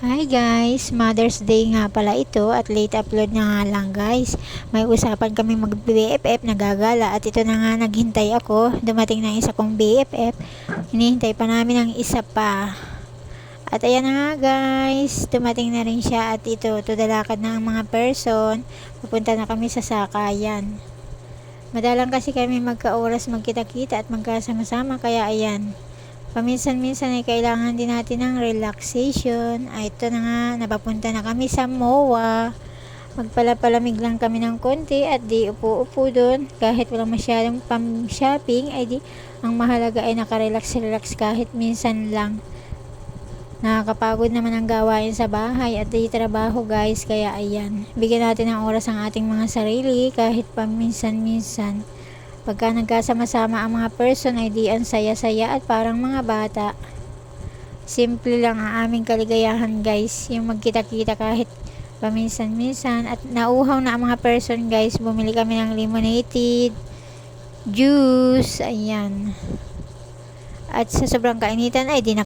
Hi guys, Mother's Day nga pala ito at late upload na nga lang guys. May usapan kami mag BFF na gagala at ito na nga naghintay ako. Dumating na isa kong BFF. Hinihintay pa namin ang isa pa. At ayan na nga guys, dumating na rin siya at ito, tudalakad na ang mga person. Pupunta na kami sa sakayan. Madalang kasi kami magka-oras magkita-kita at magkasama-sama kaya ayan. Paminsan-minsan ay kailangan din natin ng relaxation. Ay, ito na nga, napapunta na kami sa MOA. Magpalapalamig lang kami ng konti at di upo-upo doon. Kahit walang masyadong pang-shopping, ay di, ang mahalaga ay nakarelax-relax kahit minsan lang. Nakakapagod naman ang gawain sa bahay at di trabaho guys, kaya ayan. Bigyan natin ng oras ang ating mga sarili kahit paminsan-minsan. Pagka nagkasama-sama ang mga person ay di ang saya-saya at parang mga bata. Simple lang ang aming kaligayahan guys, yung magkita-kita kahit paminsan-minsan. At nauhaw na ang mga person guys, bumili kami ng lemonade, juice, ayan. At sa sobrang kainitan ay di na